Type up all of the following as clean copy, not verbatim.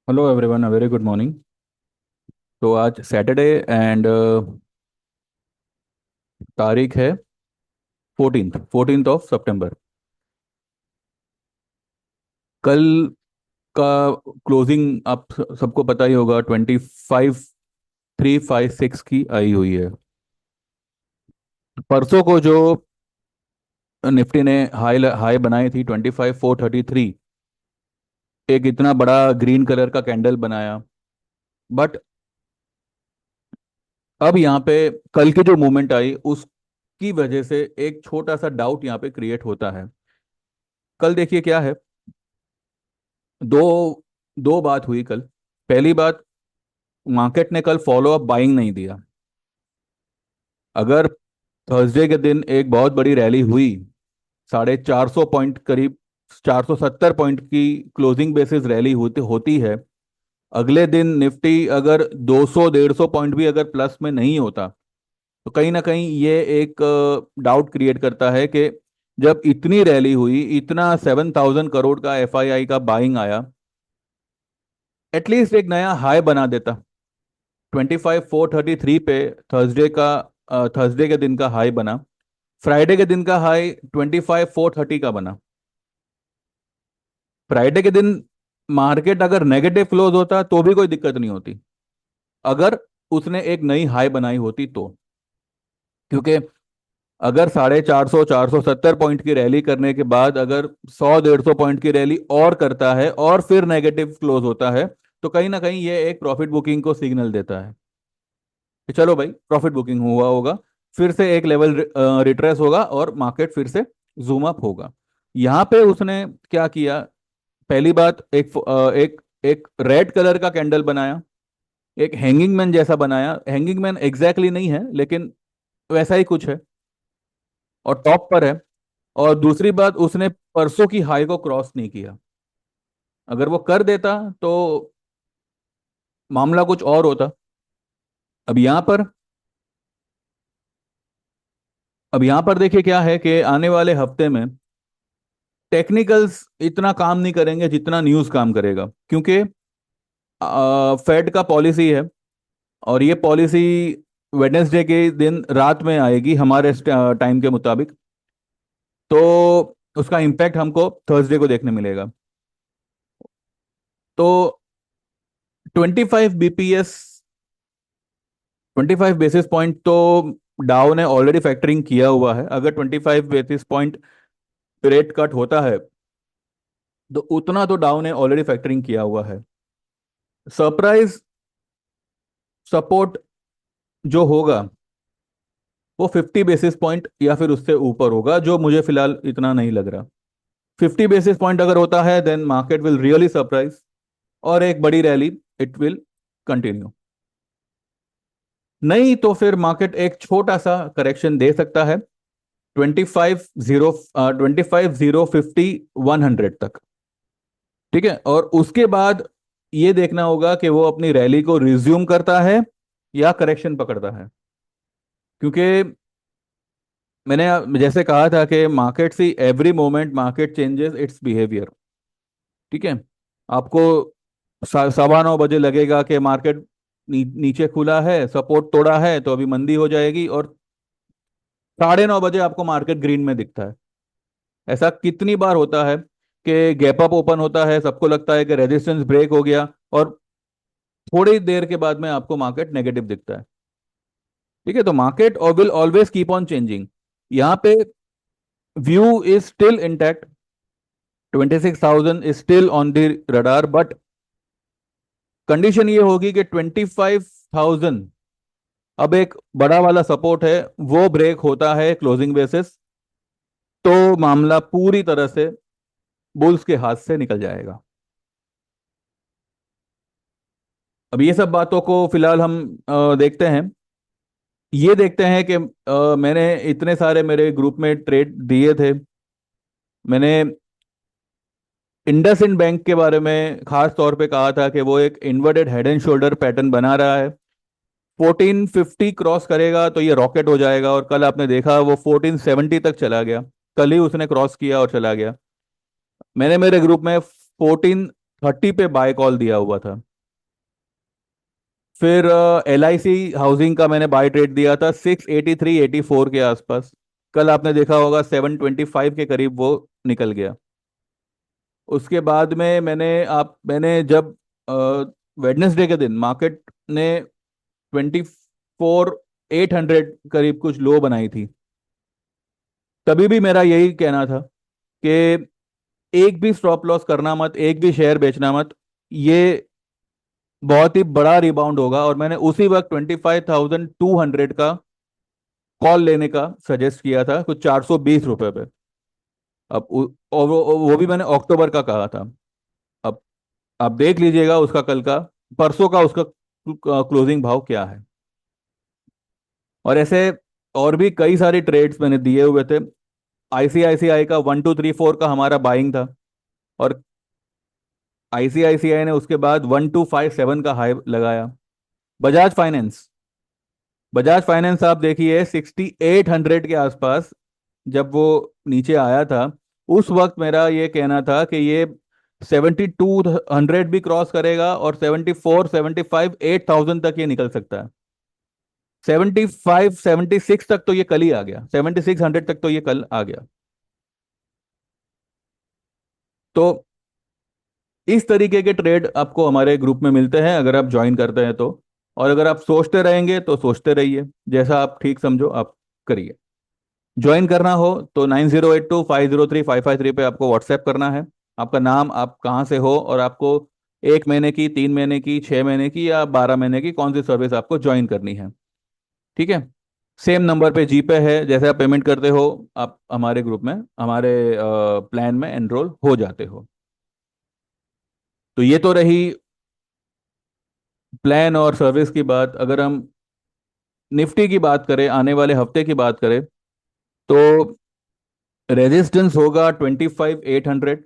Hello everyone, a very good morning. तो आज Saturday and तारीख है 14th ऑफ सितंबर। कल का क्लोजिंग आप सबको पता ही होगा, 25,356 की आई हुई है। परसों को जो निफ्टी ने हाई हाई बनाई थी 25,433, एक इतना बड़ा ग्रीन कलर का कैंडल बनाया। बट अब यहाँ पे कल की जो मूवमेंट आई उसकी वजह से एक छोटा सा डाउट यहाँ पे क्रिएट होता है। कल देखिए क्या है। दो दो बात हुई कल। पहली बात, मार्केट ने कल फॉलो अप बाइंग नहीं दिया। अगर थर्सडे के दिन एक बहुत बड़ी रैली हुई, 450 पॉइंट करीब, 470 पॉइंट की क्लोजिंग बेसिस रैली होती होती है। अगले दिन निफ्टी अगर 200 150 पॉइंट भी अगर प्लस में नहीं होता, तो कहीं ना कहीं ये एक डाउट क्रिएट करता है कि जब इतनी रैली हुई, इतना 7,000 करोड़ का एफआईआई का बाइंग आया, एटलीस्ट एक नया हाई बना देता। 25,433 पे थर्सडे के दिन का हाई बना। फ्राइडे के दिन का हाई 25,430 का बना। फ्राइडे के दिन मार्केट अगर नेगेटिव क्लोज होता तो भी कोई दिक्कत नहीं होती, अगर उसने एक नई हाई बनाई होती तो। क्योंकि अगर 450 470 पॉइंट की रैली करने के बाद अगर 100 150 पॉइंट की रैली और करता है और फिर नेगेटिव क्लोज होता है, तो कहीं ना कहीं ये एक प्रॉफिट बुकिंग को सिग्नल देता है कि चलो भाई, प्रॉफिट बुकिंग हुआ होगा, फिर से एक लेवल रिट्रेस होगा और मार्केट फिर से जूम अप होगा। यहाँ पे उसने क्या किया। पहली बात, एक एक रेड कलर का कैंडल बनाया, एक हैंगिंग मैन जैसा बनाया। हैंगिंग मैन एग्जैक्टली नहीं है, लेकिन वैसा ही कुछ है और टॉप पर है। और दूसरी बात, उसने परसों की हाई को क्रॉस नहीं किया। अगर वो कर देता तो मामला कुछ और होता। अब यहाँ पर अब यहाँ पर देखिए क्या है कि आने वाले हफ्ते में टेक्निकल्स इतना काम नहीं करेंगे जितना न्यूज़ काम करेगा, क्योंकि फेड का पॉलिसी है और ये पॉलिसी वेडनेसडे के दिन रात में आएगी हमारे टाइम के मुताबिक। तो उसका इम्पैक्ट हमको थर्सडे को देखने मिलेगा। तो 25 बीपीएस, 25 बेसिस पॉइंट तो डाउ ने ऑलरेडी फैक्टरिंग किया हुआ है। अगर 25 बेसिस पॉइंट रेट कट होता है तो उतना तो डाउ ने ऑलरेडी फैक्टरिंग किया हुआ है। सरप्राइज सपोर्ट जो होगा वो 50 बेसिस पॉइंट या फिर उससे ऊपर होगा, जो मुझे फिलहाल इतना नहीं लग रहा। 50 बेसिस पॉइंट अगर होता है then market will really surprise और एक बड़ी रैली इट विल कंटिन्यू। नहीं तो फिर मार्केट एक छोटा सा करेक्शन दे सकता है 25,050 तक। ठीक है, और उसके बाद ये देखना होगा कि वो अपनी रैली को रिज्यूम करता है या करेक्शन पकड़ता है। क्योंकि मैंने जैसे कहा था कि market see every moment market changes it's behaviour. ठीक है, आपको 9:15 बजे लगेगा कि मार्केट नीचे खुला है, सपोर्ट तोड़ा है तो अभी मंदी हो जाएगी, और 9:30 बजे आपको मार्केट ग्रीन में दिखता है। ऐसा कितनी बार होता है कि गैप अप ओपन होता है, सबको लगता है कि रेजिस्टेंस ब्रेक हो गया, और थोड़ी देर के बाद में आपको मार्केट नेगेटिव दिखता है। ठीक है, तो market will always keep on changing. यहाँ पे view is still intact, 26,000 is still on the radar, but condition ये होगी कि 25,000 अब एक बड़ा वाला सपोर्ट है, वो ब्रेक होता है क्लोजिंग बेसिस, तो मामला पूरी तरह से बुल्स के हाथ से निकल जाएगा। अब ये सब बातों को फिलहाल हम देखते हैं। ये देखते हैं कि मैंने इतने सारे मेरे ग्रुप में ट्रेड दिए थे। मैंने इंडसइंड बैंक के बारे में खास तौर पे कहा था कि वो एक inverted head and shoulder pattern बना रहा है। 1450 क्रॉस करेगा तो ये रॉकेट हो जाएगा, और कल आपने देखा वो 1470 तक चला गया। कल ही उसने क्रॉस किया और चला गया। मैंने मेरे ग्रुप में 30 पे बाय कॉल दिया हुआ था। फिर LIC हाउसिंग का मैंने बाय ट्रेड दिया था 683-84 के आसपास। कल आपने देखा होगा 725 के करीब वो निकल गया। उसके बाद में मैंने जब वेडनेसडे के दिन मार्केट ने 24,800 करीब कुछ लो बनाई थी, तभी भी मेरा यही कहना था कि एक भी स्टॉप लॉस करना मत, एक भी शेयर बेचना मत। ये बहुत ही बड़ा रिबाउंड होगा। और मैंने उसी वक्त 25,200 का कॉल लेने का सजेस्ट किया था, कुछ 420 रुपए पे। और वो भी मैंने अक्टूबर का कहा था। अब आप देख लीजिएगा उसका कल का, परसों का उसका क्लोजिंग भाव क्या है। और ऐसे और भी कई सारे ट्रेड्स मैंने दिए हुए थे। ICICI का 1234 का हमारा बाइंग था, और ICICI ने उसके बाद 1257 का हाई लगाया। बजाज फाइनेंस बजाज फाइनेंस आप देखिए 6,800 के आसपास जब वो नीचे आया था, उस वक्त मेरा ये कहना था कि ये 7,200 भी क्रॉस करेगा, और 74, 75, 8,000 तक ये निकल सकता है। 75, 76 तक तो ये कल ही आ गया, 7,600 तक तो ये कल आ गया। तो इस तरीके के ट्रेड आपको हमारे ग्रुप में मिलते हैं अगर आप ज्वाइन करते हैं तो। और अगर आप सोचते रहेंगे तो सोचते रहिए, जैसा आप ठीक समझो आप करिए। ज्वाइन करना हो तो 9082503553 पे आपको व्हाट्सएप करना है, आपका नाम, आप कहाँ से हो, और आपको 1 महीने की, 3 महीने की, 6 महीने की या 12 महीने की कौन सी सर्विस आपको ज्वाइन करनी है। ठीक है। सेम नंबर पे जीपे है, जैसे आप पेमेंट करते हो आप हमारे ग्रुप में, हमारे प्लान में एनरोल हो जाते हो। तो ये तो रही प्लान और सर्विस की बात। अगर हम निफ्टी की बात करें, आने वाले हफ्ते की बात करें, तो रेजिस्टेंस होगा 25,800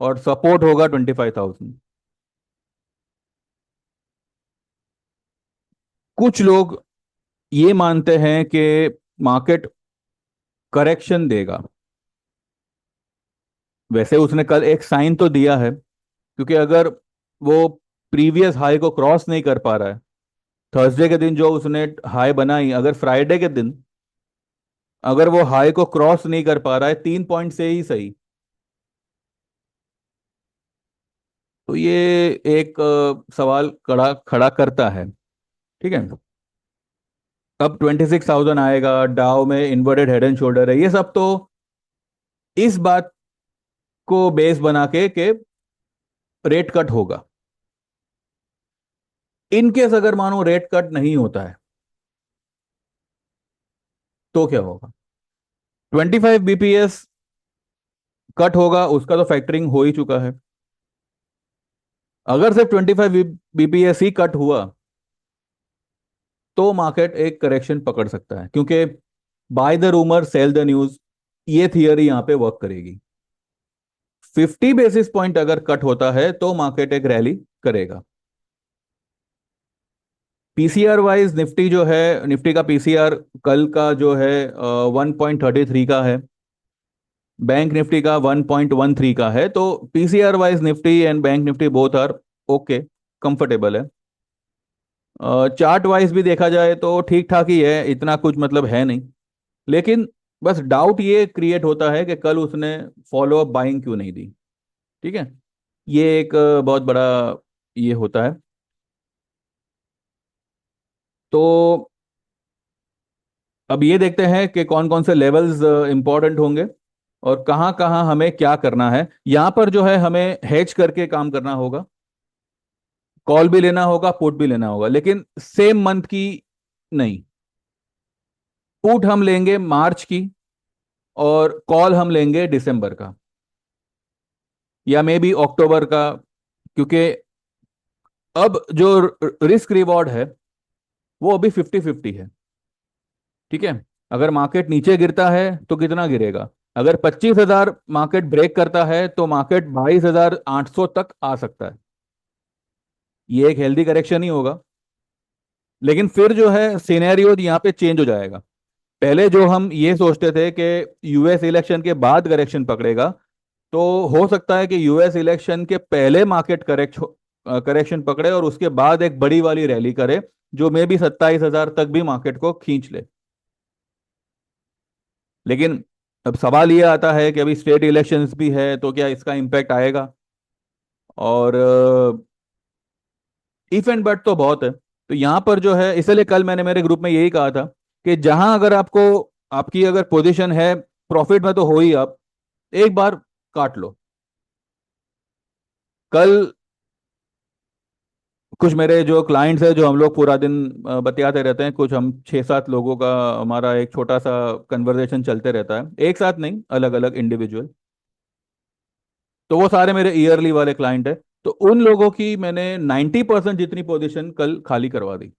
और सपोर्ट होगा 25,000। कुछ लोग ये मानते हैं कि मार्केट करेक्शन देगा। वैसे उसने कल एक साइन तो दिया है, क्योंकि अगर वो प्रीवियस हाई को क्रॉस नहीं कर पा रहा है, थर्सडे के दिन जो उसने हाई बनाई, अगर फ्राइडे के दिन अगर वो हाई को क्रॉस नहीं कर पा रहा है 3 पॉइंट से ही सही, तो ये एक सवाल खड़ा खड़ा करता है। ठीक है। अब 26,000 आएगा, डाउ में इन्वर्टेड हेड एंड शोल्डर है, ये सब तो इस बात को बेस बना के कि रेट कट होगा। इनकेस अगर मानो रेट कट नहीं होता है तो क्या होगा? 25 BPS कट होगा, उसका तो फैक्टरिंग हो ही चुका है। अगर सिर्फ 25 BPS ही कट हुआ तो मार्केट एक करेक्शन पकड़ सकता है, क्योंकि by the rumour cell the news, ये थियरी यहां पे वर्क करेगी। 50 बेसिस पॉइंट अगर कट होता है तो मार्केट एक रैली करेगा। पीसीआर वाइज निफ्टी जो है, निफ्टी का पीसीआर कल का जो है 1.33 का है, बैंक निफ्टी का 1.13 का है। तो PCR wise Nifty and bank Nifty both are okay, comfortable है। चार्ट वाइज भी देखा जाए तो ठीक ठाक ही है, इतना कुछ मतलब है नहीं। लेकिन बस डाउट ये क्रिएट होता है कि कल उसने फॉलो अप बाइंग क्यों नहीं दी। ठीक है। ये एक बहुत बड़ा ये होता है। तो अब ये देखते हैं कि कौन कौन से लेवल्स इंपॉर्टेंट होंगे और कहाँ कहाँ हमें क्या करना है। यहाँ पर जो है हमें हेज करके काम करना होगा, कॉल भी लेना होगा, पुट भी लेना होगा, लेकिन सेम मंथ की नहीं। पुट हम लेंगे मार्च की, और कॉल हम लेंगे दिसंबर का, या मे बी अक्टूबर का। क्योंकि अब जो रिस्क रिवॉर्ड है वो अभी 50-50 है। ठीक है। अगर मार्केट नीचे गिरता है तो कितना गिरेगा? अगर 25,000 मार्केट ब्रेक करता है तो मार्केट 22,800 तक आ सकता है। ये एक हेल्दी करेक्शन ही होगा। लेकिन फिर जो है सिनेरियो यहाँ पे चेंज हो जाएगा। पहले जो हम ये सोचते थे कि US इलेक्शन के बाद करेक्शन पकड़ेगा, तो हो सकता है कि यूएस इलेक्शन के पहले मार्केट करेक्शन पकड़े और उसके बाद एक बड़ी वाली रैली करे, जो मे भी 27,000 तक भी मार्केट को खींच ले। लेकिन अब सवाल ये आता है कि अभी स्टेट इलेक्शंस भी है, तो क्या इसका इम्पैक्ट आएगा? और इफ एंड बट तो बहुत है। तो यहाँ पर जो है, इसलिए कल मैंने मेरे ग्रुप में यही कहा था कि जहां अगर आपको, आपकी अगर पोजीशन है प्रॉफिट में, तो हो ही, आप एक बार काट लो। कल कुछ मेरे जो क्लाइंट्स हैं, जो हम लोग पूरा दिन बतियाते रहते हैं, कुछ हम 6-7 लोगों का हमारा एक छोटा सा कन्वर्सेशन चलते रहता है, एक साथ नहीं, अलग अलग इंडिविजुअल। तो वो सारे मेरे ईयरली वाले क्लाइंट है। तो उन लोगों की मैंने 90% जितनी पोजीशन कल खाली करवा दी।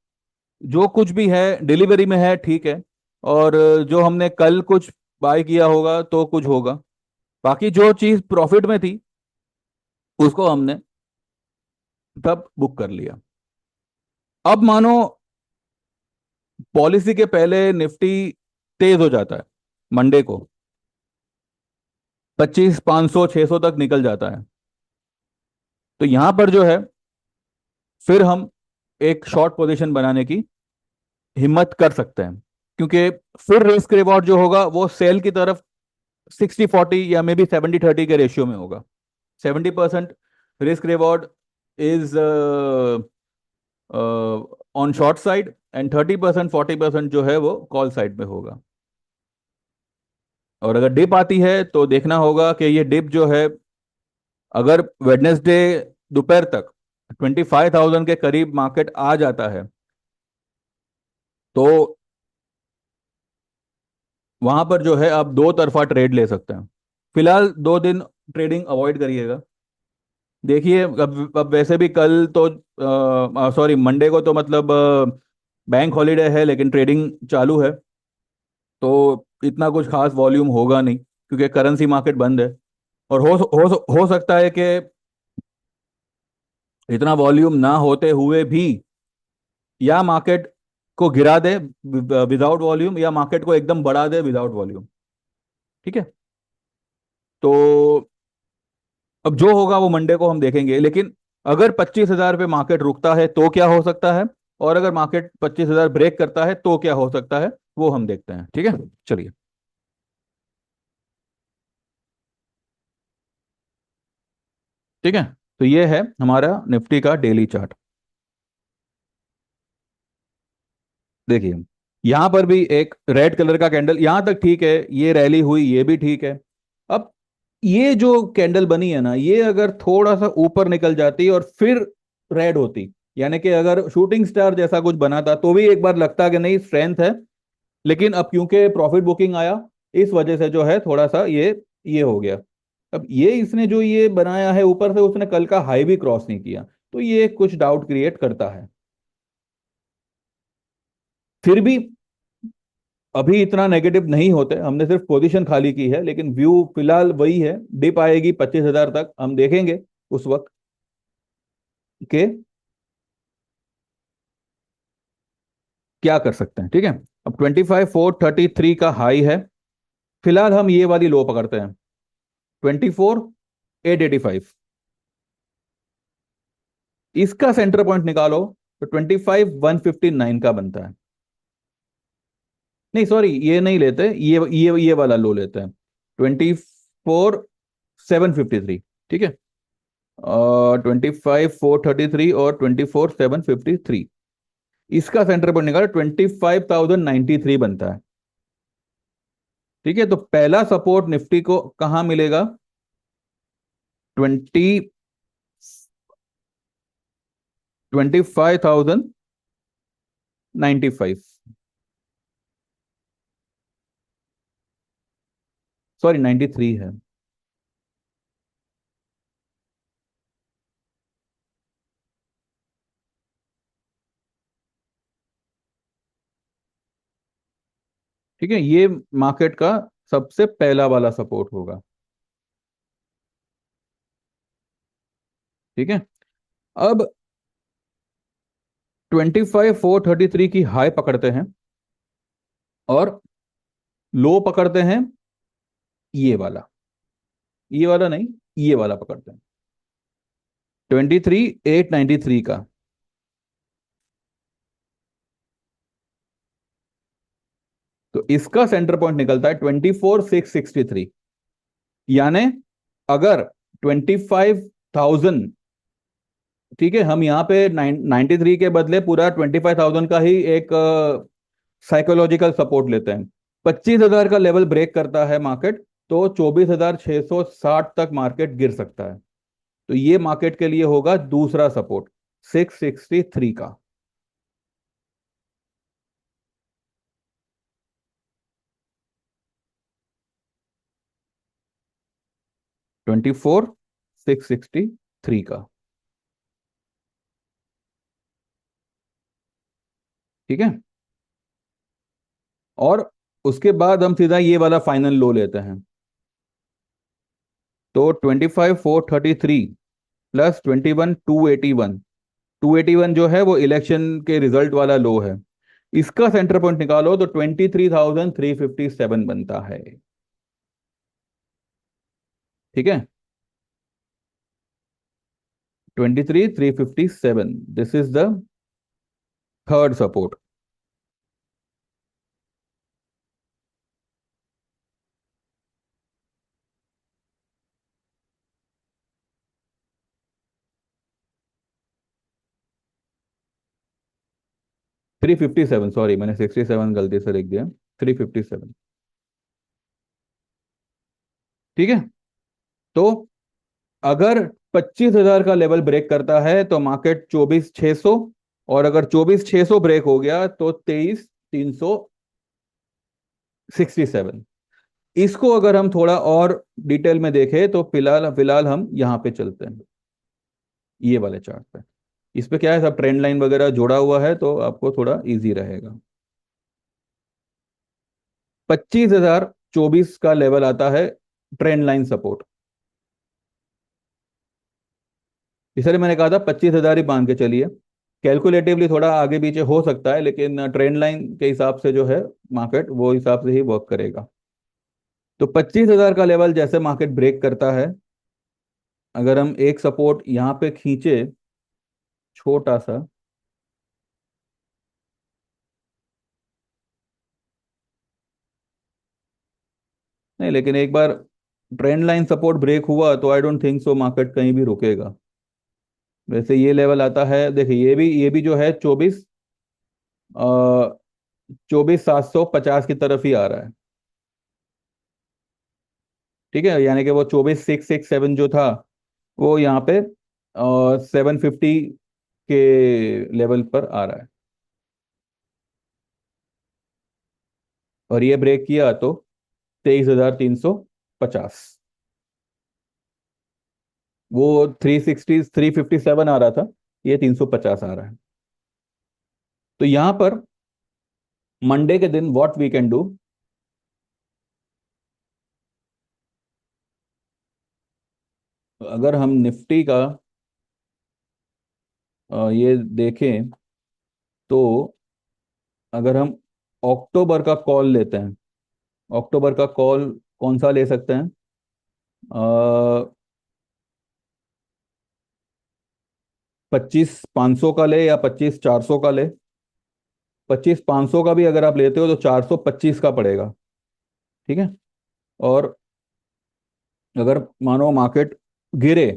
जो कुछ भी है डिलीवरी में है, ठीक है। और जो हमने कल कुछ बाय किया होगा तो कुछ होगा। बाकी जो चीज प्रॉफिट में थी उसको हमने सब बुक कर लिया। अब मानो पॉलिसी के पहले निफ्टी तेज हो जाता है, मंडे को 25, 500, 600 तक निकल जाता है। तो यहां पर जो है, फिर हम एक शॉर्ट पोजीशन बनाने की हिम्मत कर सकते हैं, क्योंकि फिर रिस्क रिवॉर्ड जो होगा वो सेल की तरफ 60-40 या मे बी 70-30 के रेशियो में होगा। 70% risk reward is on short side, and 30%, 40% जो है वो कॉल साइड में होगा। और अगर डिप आती है तो देखना होगा कि ये डिप जो है, अगर वेडनेसडे दोपहर तक 25,000 के करीब मार्केट आ जाता है, तो वहां पर जो है आप दो तरफा ट्रेड ले सकते हैं। फिलहाल 2 दिन ट्रेडिंग अवॉइड करिएगा। देखिए, अब वैसे भी कल तो, सॉरी, मंडे को तो मतलब बैंक हॉलीडे है, लेकिन ट्रेडिंग चालू है। तो इतना कुछ खास वॉल्यूम होगा नहीं, क्योंकि करेंसी मार्केट बंद है। और हो सकता है कि इतना वॉल्यूम ना होते हुए भी या मार्केट को गिरा दे विदाउट वॉल्यूम, या मार्केट को एकदम बढ़ा दे विदाउट वॉल्यूम। ठीक है। तो अब जो होगा वो मंडे को हम देखेंगे, लेकिन अगर 25,000 पे मार्केट रुकता है तो क्या हो सकता है, और अगर मार्केट 25,000 ब्रेक करता है तो क्या हो सकता है, वो हम देखते हैं। ठीक है, चलिए। ठीक है। तो ये है हमारा निफ्टी का डेली चार्ट। देखिए, यहां पर भी एक रेड कलर का कैंडल, यहां तक ठीक है, ये रैली हुई, ये भी ठीक है। अब ये जो कैंडल बनी है ना, ये अगर थोड़ा सा ऊपर निकल जाती और फिर रेड होती, यानी कि अगर शूटिंग स्टार जैसा कुछ बना था, तो भी एक बार लगता कि नहीं, स्ट्रेंथ है। लेकिन अब क्योंकि प्रॉफिट बुकिंग आया, इस वजह से जो है थोड़ा सा ये हो गया। अब ये इसने जो ये बनाया है ऊपर से, उसने कल का हाई भी क्रॉस नहीं किया, तो ये कुछ डाउट क्रिएट करता है। फिर भी अभी इतना नेगेटिव नहीं होते, हमने सिर्फ पोजीशन खाली की है, लेकिन व्यू फिलहाल वही है। डिप आएगी 25,000 तक, हम देखेंगे उस वक्त के क्या कर सकते हैं। ठीक है। अब 25,433 का हाई है। फिलहाल हम ये वाली लो पकड़ते हैं, 24,885। इसका सेंटर पॉइंट निकालो तो 25,159 का बनता है। नहीं, सॉरी, ये नहीं लेते, ये वाला लो लेते हैं, 24,753। ठीक है। 25,433 और 24,753, इसका सेंटर पॉइंट निकालो, 25,093 बनता है। ठीक है। तो पहला सपोर्ट निफ्टी को कहां मिलेगा? 25,095, सॉरी 93 है। ठीक है, ये मार्केट का सबसे पहला वाला सपोर्ट होगा। ठीक है। अब 25,433 की हाई पकड़ते हैं और लो पकड़ते हैं ये वाला। ये वाला नहीं, ये वाला पकड़ते हैं, 23,893 का। तो इसका सेंटर पॉइंट निकलता है 24,663। यानी अगर 25,000, ठीक है, हम यहाँ पे 93 के बदले पूरा 25,000 का ही एक साइकोलॉजिकल सपोर्ट लेते हैं, 25,000 का लेवल ब्रेक करता है मार्केट, तो 24,660 तक मार्केट गिर सकता है। तो ये मार्केट के लिए होगा दूसरा सपोर्ट, 663 का। 24,663 का। ठीक है। और उसके बाद हम सीधा ये वाला फाइनल लो लेते हैं। तो 25,433 प्लस 21,281, 281 जो है वो इलेक्शन के रिजल्ट वाला लो है, इसका सेंटर पॉइंट निकालो तो 23,357 बनता है। ठीक है, 23,357, this is the third support. 357, sorry मैंने 67 गलती से लिख दिया, 357। ठीक है। तो अगर 25,000 का लेवल ब्रेक करता है तो मार्केट 24,600, और अगर 24,600 ब्रेक हो गया तो 23,367। इसको अगर हम थोड़ा और डिटेल में देखें तो फिलहाल फिलहाल हम यहाँ पे चलते हैं, ये वाले चार्ट पे। इस पे क्या है, सब ट्रेंड लाइन वगैरह जोड़ा हुआ है तो आपको थोड़ा इजी रहेगा। 25,024 का लेवल आता है ट्रेंड लाइन सपोर्ट। इसलिए मैंने कहा था 25,000 ही मान के चलिए, कैलकुलेटिवली थोड़ा आगे पीछे हो सकता है लेकिन ट्रेंड लाइन के हिसाब से जो है मार्केट वो हिसाब से ही वर्क करेगा। तो 25,000 का लेवल जैसे मार्केट ब्रेक करता है, अगर हम एक सपोर्ट यहाँ पे खींचे, छोटा सा, नहीं लेकिन एक बार ट्रेंड लाइन सपोर्ट ब्रेक हुआ तो I don't think so market कहीं भी रुकेगा। वैसे ये लेवल आता है, देखिए ये भी जो है 24,750 की तरफ ही आ रहा है। ठीक है, यानी कि वो 24,667 जो था वो यहाँ पे 750 के लेवल पर आ रहा है, और ये ब्रेक किया तो 23,350। वो 357 आ रहा था, ये 350 आ रहा है। तो यहां पर मंडे के दिन व्हाट वी कैन डू, अगर हम निफ्टी का ये देखें तो, अगर हम अक्टूबर का कॉल लेते हैं, अक्टूबर का कॉल कौन सा ले सकते हैं, 25,500 का ले या 25,400 का ले। 25,500 का भी अगर आप लेते हो तो 425 का पड़ेगा। ठीक है। और अगर मानो मार्केट गिरे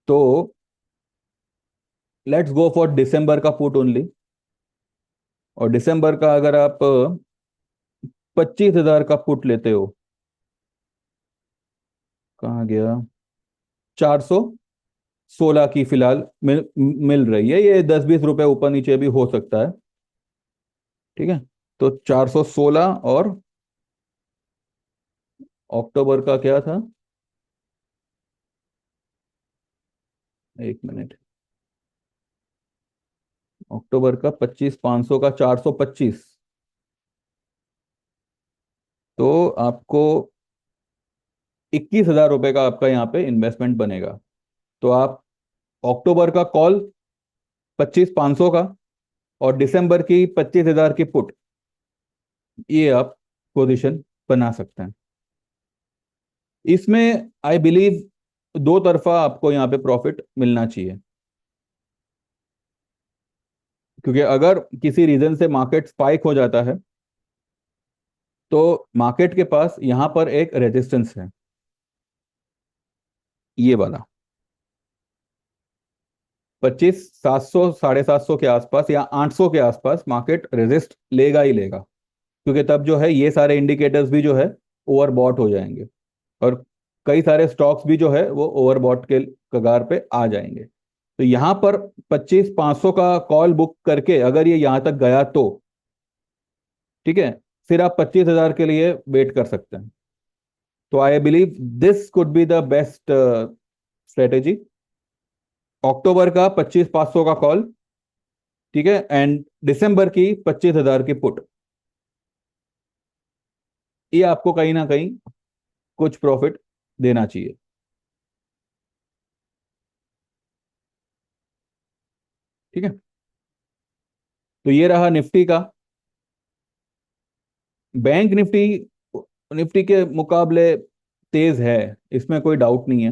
तो लेट्स गो फॉर दिसंबर का पुट ओनली, और दिसंबर का अगर आप 25,000 का पुट लेते हो, कहाँ गया, 416 की फिलहाल मिल मिल रही है, ये 10-20 रुपए ऊपर नीचे भी हो सकता है। ठीक है। तो 416, और अक्टूबर का क्या था, एक मिनट, अक्टूबर का 25,500 का 425, तो आपको 21,000 रुपए का आपका यहाँ पे इन्वेस्टमेंट बनेगा। तो आप अक्टूबर का कॉल 25,500 का, और दिसंबर की 25,000 की पुट, ये आप पोजीशन बना सकते हैं। इसमें आई बिलीव दो तरफा आपको यहाँ पे प्रॉफिट मिलना चाहिए, क्योंकि अगर किसी रीजन से मार्केट स्पाइक हो जाता है तो मार्केट के पास यहां पर एक रेजिस्टेंस है, ये वाला 25,700 750 के आसपास या 800 के आसपास मार्केट रेजिस्ट लेगा ही लेगा, क्योंकि तब जो है ये सारे इंडिकेटर्स भी जो है ओवरबॉट हो जाएंगे और कई सारे स्टॉक्स भी जो है वो ओवरबॉट के कगार पे आ जाएंगे। तो यहां पर 25,500 का कॉल बुक करके अगर ये यहां तक गया तो ठीक है, फिर आप 25,000 के लिए वेट कर सकते हैं। तो I believe this could be the best strategy. October का 25,500 का कॉल, ठीक है, एंड दिसंबर की 25,000 की पुट, ये आपको कहीं ना कहीं कुछ प्रॉफिट देना चाहिए। ठीक है, तो ये रहा निफ्टी का। बैंक निफ्टी निफ्टी के मुकाबले तेज है, इसमें कोई डाउट नहीं है,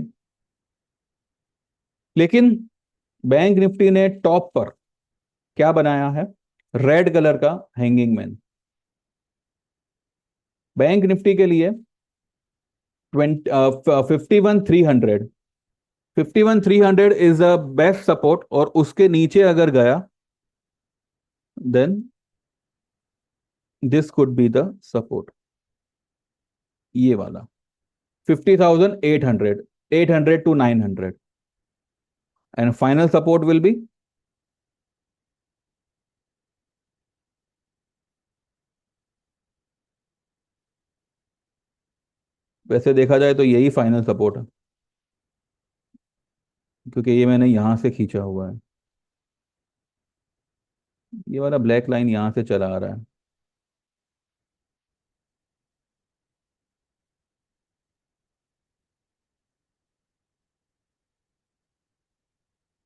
लेकिन बैंक निफ्टी ने टॉप पर क्या बनाया है, रेड कलर का हैंगिंग मैन। बैंक निफ्टी के लिए 51,300, 51,300 इज द बेस्ट सपोर्ट, और उसके नीचे अगर गया then this could be the support, ये वाला 50,800, 800 to 900, and final support will be, वैसे देखा जाए तो यही फाइनल सपोर्ट है, क्योंकि ये मैंने यहां से खींचा हुआ है, ये वाला ब्लैक लाइन यहां से चला आ रहा है।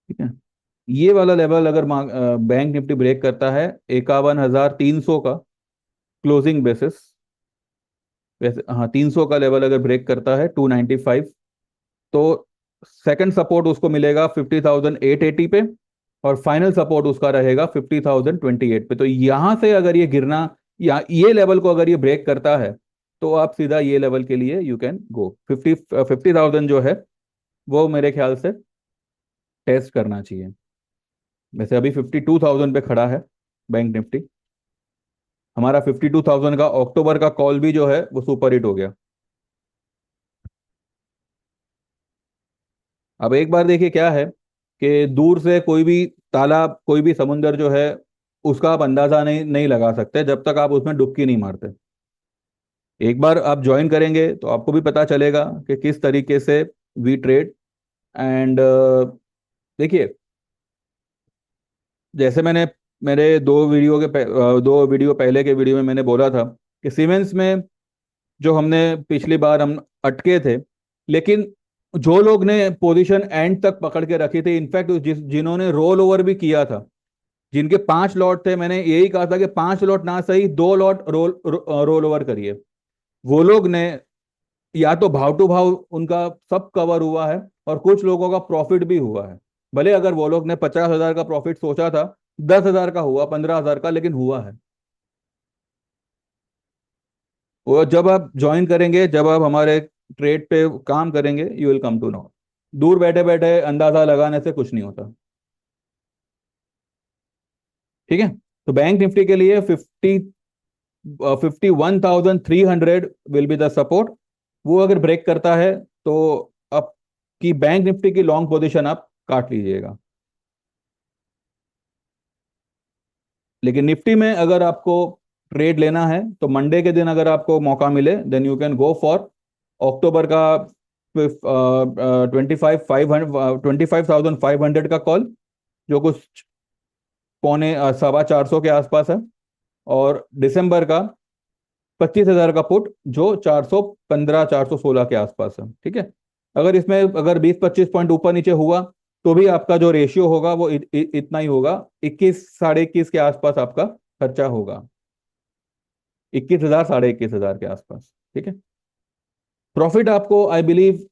ठीक है, ये वाला लेवल अगर बैंक निफ्टी ब्रेक करता है 51,300 का क्लोजिंग बेसिस, वैसे हाँ 300 का लेवल अगर ब्रेक करता है 295, तो सेकंड सपोर्ट उसको मिलेगा 50,880 पे, और फाइनल सपोर्ट उसका रहेगा 50,028 पे। तो यहां से अगर ये गिरना, या ये लेवल को अगर ये ब्रेक करता है तो आप सीधा ये लेवल के लिए यू कैन गो 50,000 जो है वो मेरे ख्याल से टेस्ट करना चाहिए। वैसे अभी 52,000 पे खड़ा है बैंक निफ्टी, हमारा 52,000 का अक्टूबर का कॉल भी जो है वो सुपर हिट हो गया। अब एक बार देखिए क्या है कि दूर से कोई भी तालाब, कोई भी समुंदर जो है, उसका आप अंदाजा नहीं नहीं लगा सकते जब तक आप उसमें डुबकी नहीं मारते। एक बार आप ज्वाइन करेंगे तो आपको भी पता चलेगा कि किस तरीके से वी ट्रेड। एंड देखिए, जैसे मैंने मेरे दो वीडियो पहले के वीडियो में मैंने बोला था कि सीमेंस में जो हमने पिछली बार हम अटके थे, लेकिन जो लोग ने पोजीशन एंड तक पकड़ के रखी थी, इनफैक्ट जिन्होंने रोल ओवर भी किया था, जिनके 5 लॉट थे, मैंने यही कहा था कि 5 लॉट ना सही 2 लॉट रोल ओवर करिए, वो लोग ने या तो भाव टू भाव उनका सब कवर हुआ है, और कुछ लोगों का प्रॉफिट भी हुआ है। भले अगर वो लोग ने 50,000 का प्रॉफिट सोचा था, 10,000 का हुआ, 15,000 का, लेकिन हुआ है। वो जब आप ज्वाइन करेंगे, जब आप हमारे ट्रेड पे काम करेंगे, you will come to know. दूर बैठे बैठे अंदाजा लगाने से कुछ नहीं होता। ठीक है, तो बैंक निफ्टी के लिए 51,300 विल बी द सपोर्ट। वो अगर ब्रेक करता है तो आपकी बैंक निफ्टी की लॉन्ग पोजीशन आप काट लीजिएगा। लेकिन निफ्टी में अगर आपको ट्रेड लेना है तो मंडे के दिन अगर आपको मौका मिले then you can go for October का 25,500 का कॉल, जो कुछ पौने 425 के आसपास है, और दिसंबर का 25,000 का पुट जो 415 416 के आसपास है। ठीक है, अगर इसमें अगर 20-25 पॉइंट ऊपर नीचे हुआ तो भी आपका जो रेशियो होगा वो इतना ही होगा, 21 21.5 के आसपास आपका खर्चा होगा, 21,000 21,500 के आसपास। ठीक है, प्रॉफिट आपको आई बिलीव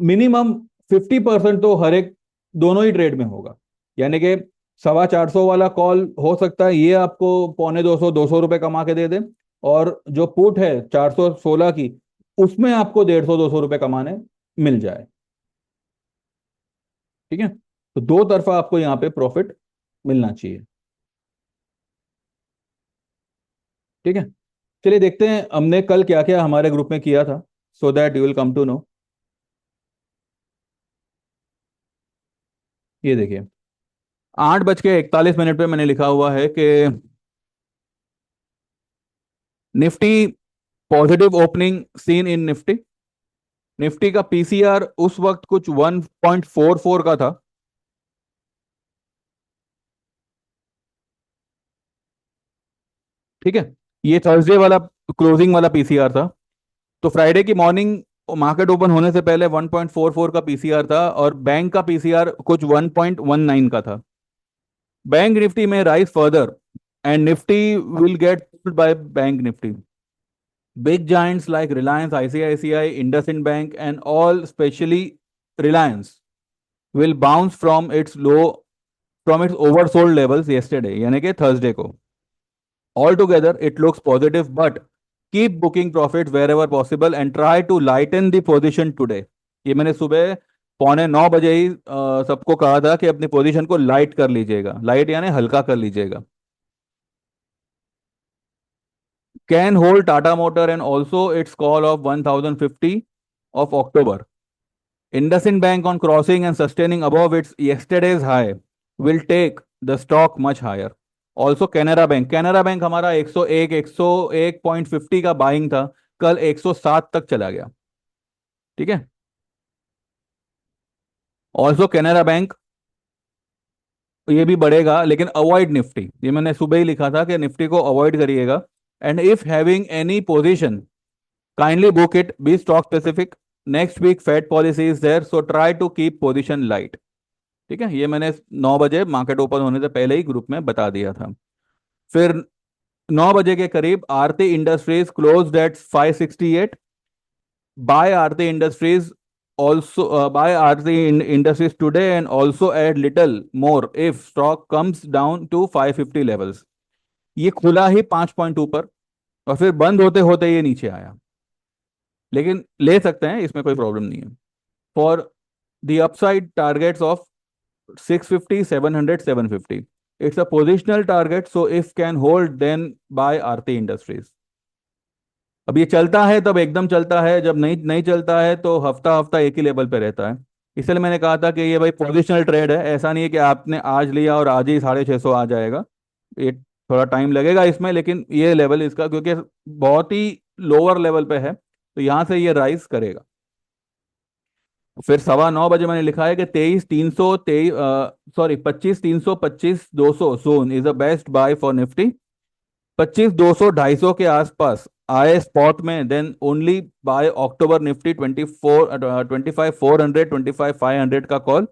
मिनिमम 50% तो हर एक दोनों ही ट्रेड में होगा। यानी कि 425 वाला कॉल हो सकता है ये आपको पौने 200 200 रुपये कमा के दे दे, और जो पुट है 416 की, उसमें आपको 150 200 रुपये कमाने मिल जाए। ठीक है, तो दो तरफा आपको यहाँ पे प्रॉफिट मिलना चाहिए। ठीक है, चलिए देखते हैं हमने कल क्या क्या हमारे ग्रुप में किया था, so that you will come to know. ये देखिए, 8:41 पे मैंने लिखा हुआ है कि Nifty positive opening seen in Nifty. Nifty का पीसीआर उस वक्त कुछ 1.44 का था। ठीक है, ये थर्सडे वाला क्लोजिंग वाला पीसीआर था। तो फ्राइडे की मॉर्निंग मार्केट ओपन होने से पहले 1.44 का पीसीआर था, और बैंक का पीसीआर कुछ 1.19 का था। बैंक निफ्टी में rise further and Nifty will get by bank Nifty. Big giants like Reliance, ICICI, IndusInd Bank, and all, especially Reliance, will bounce from its oversold levels yesterday, यानी कि Thursday को। Altogether, it looks positive, but keep booking profits wherever possible and try to lighten the position today। ये मैंने सुबह पौने 9 बजे ही सबको कहा था कि अपनी पोजीशन को लाइट कर लीजिएगा, लाइट यानी हल्का कर लीजिएगा। Can hold Tata Motor and also its call of 1050 of October। IndusInd Bank on crossing and sustaining above its yesterday's high will take the stock much higher। Also Canara bank हमारा 101 का buying था, कल 107 तक चला गया। ठीक है, ऑल्सो कैनरा बैंक ये भी बढ़ेगा, लेकिन अवॉइड निफ्टी, ये मैंने सुबह ही लिखा था कि निफ्टी को अवॉइड करिएगा। And if having any position, kindly book it, be stock specific. Next week Fed policy is there, so try to keep position light. ठीक है, ये मैंने 9 बजे मार्केट ओपन होने से पहले ही ग्रुप में बता दिया था। फिर 9 बजे के करीब Aarti industries closed at 568। Buy Aarti industries also buy Aarti Industries today and also add little more if stock comes down to 550 levels। ये खुला ही 5 पॉइंट ऊपर, और फिर बंद होते होते ये नीचे आया, लेकिन ले सकते हैं, इसमें कोई प्रॉब्लम नहीं है। For the upside targets of 650 700 750, it's a positional target, so if can hold then buy Aarti industries. अब ये चलता है तब एकदम चलता है, जब नहीं नहीं चलता है तो हफ्ता हफ्ता एक ही लेवल पे रहता है। इसलिए मैंने कहा था कि ये भाई पोजिशनल ट्रेड है, ऐसा नहीं है कि आपने आज लिया और आज ही 650 आ जाएगा। ये थोड़ा टाइम लगेगा इसमें, लेकिन ये लेवल इसका क्योंकि बहुत ही लोअर लेवल पे है, तो यहाँ से ये राइज करेगा। फिर 9:15 मैंने लिखा है कि 23 300 sorry 25 300 25 200 zone is the best buy for Nifty. 25 200 250 के आसपास आए स्पॉट में, then only buy October Nifty 25 400 25 500 का call,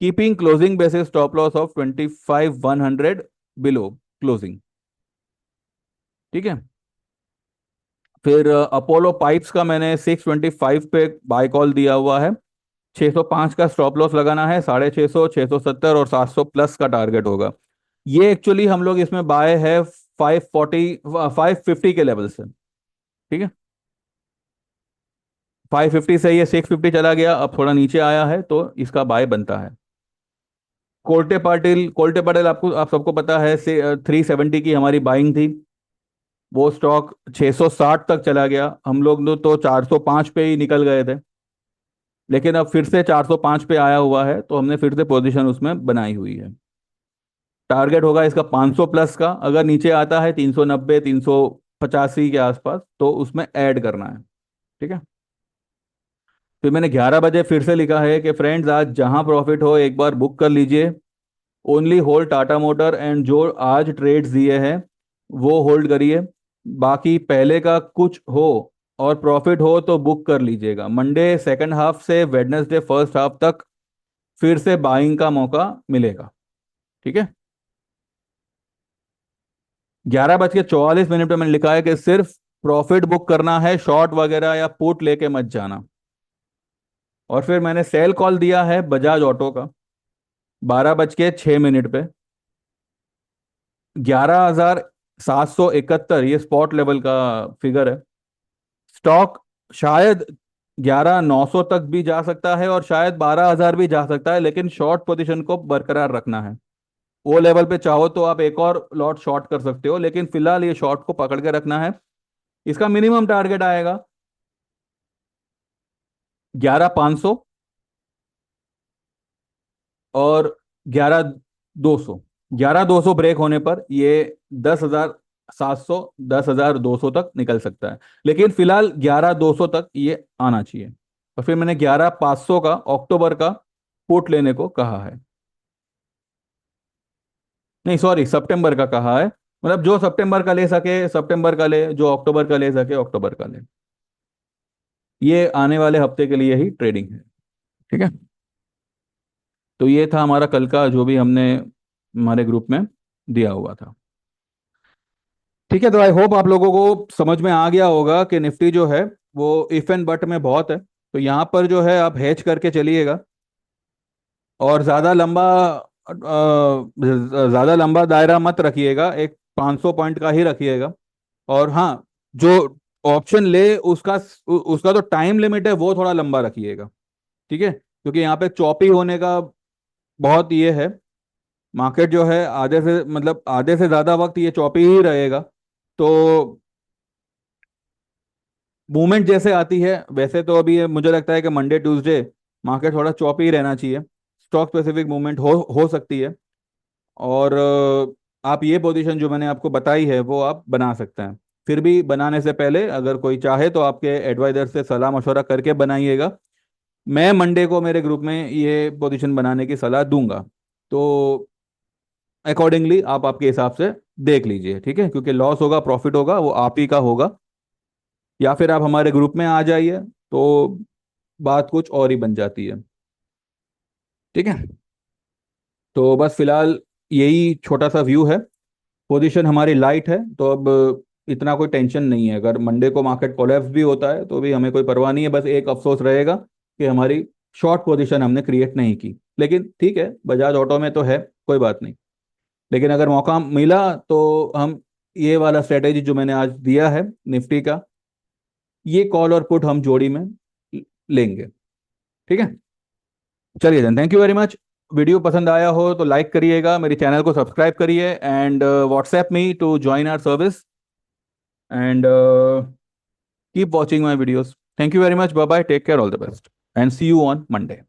keeping closing basis stop loss of 25 100 below closing. ठीक है, फिर अपोलो पाइप्स का मैंने 625 पे बाय कॉल दिया हुआ है। 605 का स्टॉप लॉस लगाना है, 650 670 और 700 प्लस का टारगेट होगा। ये एक्चुअली हम लोग इसमें बाय है 550 के लेवल से। ठीक है, 550 से ये 650 चला गया, अब थोड़ा नीचे आया है तो इसका बाय बनता है। कोल्टे पाटिल आपको आप सबको पता है से 370 की हमारी बाइंग थी। वो स्टॉक 660 तक चला गया, हम लोग तो 405 पे ही निकल गए थे, लेकिन अब फिर से 405 पे आया हुआ है, तो हमने फिर से पोजीशन उसमें बनाई हुई है। टारगेट होगा इसका 500 प्लस का, अगर नीचे आता है 390 385 के आसपास तो उसमें ऐड करना है। ठीक है, फिर मैंने 11 बजे फिर से लिखा है कि फ्रेंड्स आज जहां प्रॉफिट हो एक बार बुक कर लीजिए। Only hold Tata motor, and जो आज ट्रेड्स दिए हैं वो होल्ड करिए। बाकी पहले का कुछ हो और प्रॉफिट हो तो बुक कर लीजिएगा। मंडे सेकंड हाफ से वेडनेसडे फर्स्ट हाफ तक फिर से बाइंग का मौका मिलेगा। ठीक है, 11:44 पे मैंने लिखा है कि सिर्फ प्रॉफिट बुक करना है, शॉर्ट वगैरह या पुट लेके मत जाना। और फिर मैंने सेल कॉल दिया है बजाज ऑटो का 12:06 पे। 11,771 ये स्पॉट लेवल का फिगर है। स्टॉक शायद 11,900 तक भी जा सकता है और शायद 12,000 भी जा सकता है, लेकिन शॉर्ट पोजीशन को बरकरार रखना है। वो लेवल पे चाहो तो आप एक और लॉट शॉर्ट कर सकते हो, लेकिन फिलहाल ये शॉर्ट को पकड़ के रखना है। इसका मिनिमम टारगेट आएगा 11,500 और 11,200। 11,200 ब्रेक होने पर ये 10,700 10,200 तक निकल सकता है, लेकिन फिलहाल 11,200 तक ये आना चाहिए। और फिर मैंने 11,500 का अक्टूबर का पुट लेने को कहा है। नहीं सॉरी, सितंबर का कहा है। मतलब जो सितंबर का ले सके सितंबर का ले, जो अक्टूबर का ले सके अक्टूबर का ले। ये आने वाले हफ्ते के लिए ही ट्रेडिंग है। ठीक है। तो ये था हमारा कल का जो भी हमने हमारे ग्रुप में दिया हुआ था। ठीक है, तो आई होप आप लोगों को समझ में आ गया होगा कि निफ्टी जो है वो इफ एंड बट में बहुत है। तो यहाँ पर जो है आप हेज करके चलिएगा और ज़्यादा लंबा दायरा मत रखिएगा, एक 500 पॉइंट का ही रखिएगा। और हाँ, जो ऑप्शन ले उसका तो टाइम लिमिट है वो थोड़ा लंबा रखिएगा। ठीक है, क्योंकि यहाँ पे चॉपी होने का बहुत ये है। मार्केट जो है आधे से मतलब आधे से ज़्यादा वक्त ये चॉपी ही रहेगा। तो मूवमेंट जैसे आती है वैसे तो अभी मुझे लगता है कि मंडे ट्यूसडे मार्केट थोड़ा चौपी ही रहना चाहिए। स्टॉक स्पेसिफिक मूवमेंट हो सकती है। और आप ये पोजीशन जो मैंने आपको बताई है वो आप बना सकते हैं। फिर भी बनाने से पहले अगर कोई चाहे तो आपके एडवाइजर से सलाह मशवरा करके बनाइएगा। मैं मंडे को मेरे ग्रुप में ये पोजीशन बनाने की सलाह दूंगा। तो अकॉर्डिंगली आप आपके हिसाब से देख लीजिए। ठीक है, क्योंकि लॉस होगा प्रॉफिट होगा वो आप ही का होगा। या फिर आप हमारे ग्रुप में आ जाइए तो बात कुछ और ही बन जाती है। ठीक है, तो बस फिलहाल यही छोटा सा व्यू है। पोजीशन हमारी लाइट है तो अब इतना कोई टेंशन नहीं है। अगर मंडे को मार्केट कोलैप्स भी होता है तो भी हमें कोई परवाह नहीं है। बस एक अफसोस रहेगा कि हमारी शॉर्ट पोजीशन हमने क्रिएट नहीं की। लेकिन ठीक है, बजाज ऑटो में तो है, कोई बात नहीं। लेकिन अगर मौका मिला तो हम ये वाला स्ट्रेटेजी जो मैंने आज दिया है निफ्टी का, ये कॉल और पुट हम जोड़ी में लेंगे। ठीक है, चलिए then, thank you very much. Video पसंद आया हो तो लाइक करिएगा, मेरे चैनल को सब्सक्राइब करिए and WhatsApp me to join our service and keep watching my videos. Thank you very much, bye bye, take care, all the best and see you on Monday.